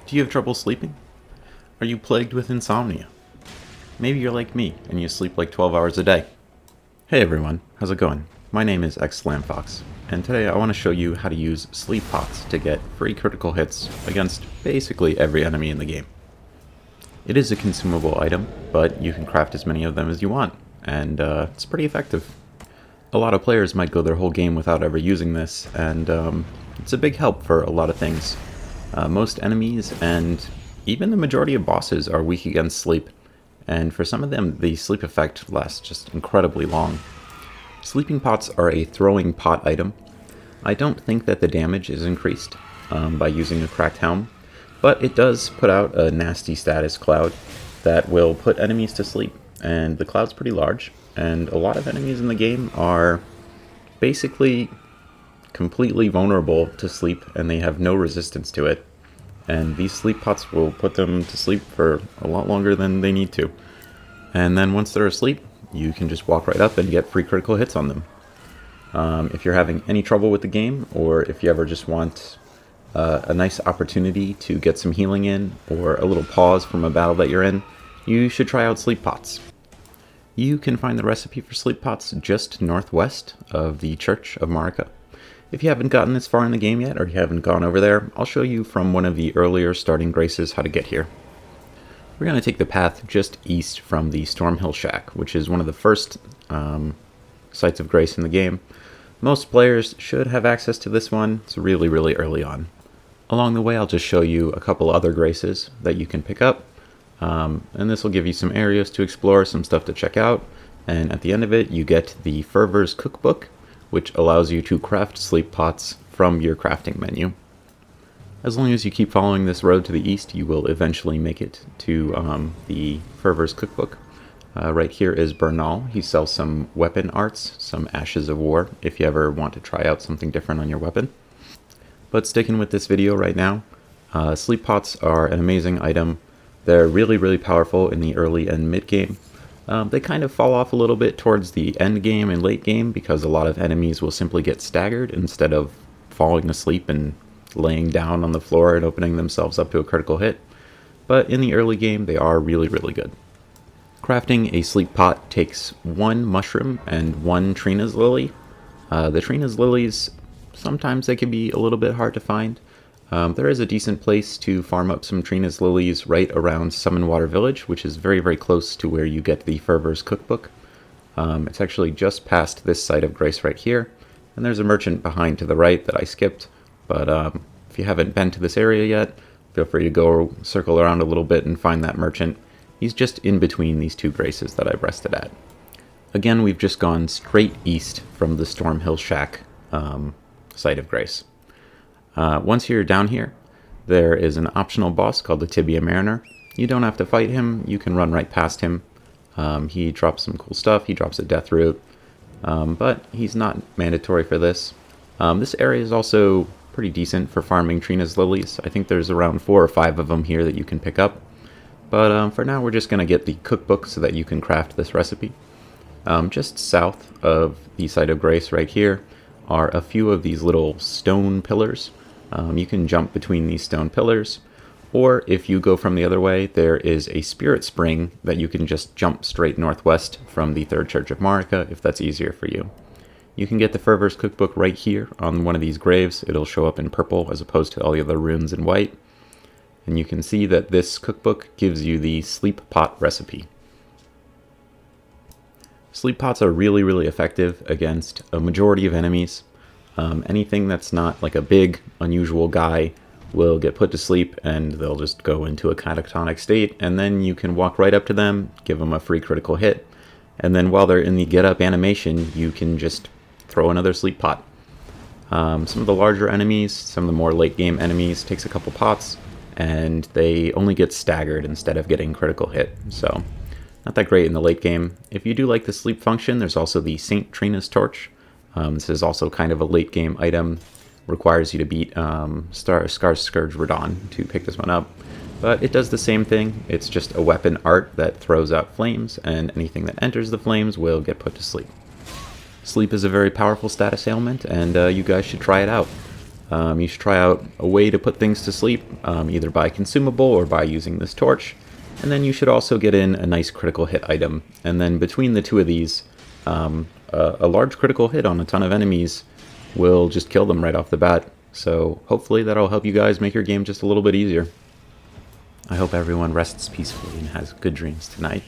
Do you have trouble sleeping? Are you plagued with insomnia? Maybe you're like me and you sleep like 12 hours a day. Hey everyone, how's it going? My name is xSlamFox, and today I want to show you how to use sleep pots to get free critical hits against basically every enemy in the game. It is a consumable item, but you can craft as many of them as you want, and it's pretty effective. A lot of players might go their whole game without ever using this, and it's a big help for a lot of things. Most enemies and even the majority of bosses are weak against sleep, and for some of them the sleep effect lasts just incredibly long. Sleeping pots are a throwing pot item. I don't think that the damage is increased by using a cracked helm, but it does put out a nasty status cloud that will put enemies to sleep, and the cloud's pretty large, and a lot of enemies in the game are basically completely vulnerable to sleep, and they have no resistance to it. And these sleep pots will put them to sleep for a lot longer than they need to. And then once they're asleep, you can just walk right up and get free critical hits on them. If you're having any trouble with the game, or if you ever just want a nice opportunity to get some healing in, or a little pause from a battle that you're in, you should try out sleep pots. You can find the recipe for sleep pots just northwest of the Church of Marika. If you haven't gotten this far in the game yet, or you haven't gone over there, I'll show you from one of the earlier starting graces how to get here. We're going to take the path just east from the Stormhill Shack, which is one of the first sites of grace in the game. Most players should have access to this one. It's really, really early on. Along the way, I'll just show you a couple other graces that you can pick up, and this will give you some areas to explore, some stuff to check out, and at the end of it, you get the Fervor's Cookbook, which allows you to craft sleep pots from your crafting menu. As long as you keep following this road to the east, you will eventually make it to the Fervor's Cookbook. Right here is Bernal. He sells some weapon arts, some Ashes of War, if you ever want to try out something different on your weapon. But sticking with this video right now, sleep pots are an amazing item. They're really, really powerful in the early and mid game. They kind of fall off a little bit towards the end game and late game because a lot of enemies will simply get staggered instead of falling asleep and laying down on the floor and opening themselves up to a critical hit. But in the early game, they are really, really good. Crafting a sleep pot takes 1 mushroom and 1 Trina's lily. The Trina's lilies, sometimes they can be a little bit hard to find. There is a decent place to farm up some Trina's lilies right around Summonwater Village, which is very, very close to where you get the Fervor's Cookbook. It's actually just past this site of grace right here, and there's a merchant behind to the right that I skipped, but if you haven't been to this area yet, feel free to go circle around a little bit and find that merchant. He's just in between these two graces that I've rested at. Again, we've just gone straight east from the Stormhill Shack site of grace. Once you're down here, there is an optional boss called the Tibia Mariner. You don't have to fight him, you can run right past him. He drops some cool stuff, he drops a death root, but he's not mandatory for this. This area is also pretty decent for farming Trina's lilies. I think there's around 4 or 5 of them here that you can pick up. But for now, we're just going to get the cookbook so that you can craft this recipe. Just south of the site of grace right here are a few of these little stone pillars. You can jump between these stone pillars, or if you go from the other way, there is a spirit spring that you can just jump straight northwest from the Third Church of Marika, if that's easier for you. You can get the Fervor's Cookbook right here on one of these graves. It'll show up in purple as opposed to all the other runes in white. And you can see that this cookbook gives you the sleep pot recipe. Sleep pots are really, really effective against a majority of enemies. Anything that's not like a big, unusual guy will get put to sleep and they'll just go into a catatonic state, and then you can walk right up to them, give them a free critical hit, and then while they're in the get up animation, you can just throw another sleep pot. Some of the larger enemies, some of the more late game enemies, takes a couple pots, and they only get staggered instead of getting critical hit, so not that great in the late game. If you do like the sleep function, there's also the St. Trina's Torch. This is also kind of a late game item. Requires you to beat Scar Scourge Radon to pick this one up. But it does the same thing. It's just a weapon art that throws out flames, and anything that enters the flames will get put to sleep. Sleep is a very powerful status ailment, and you guys should try it out. You should try out a way to put things to sleep, either by consumable or by using this torch. And then you should also get in a nice critical hit item. And then between the two of these, a large critical hit on a ton of enemies will just kill them right off the bat. So hopefully that'll help you guys make your game just a little bit easier. I hope everyone rests peacefully and has good dreams tonight.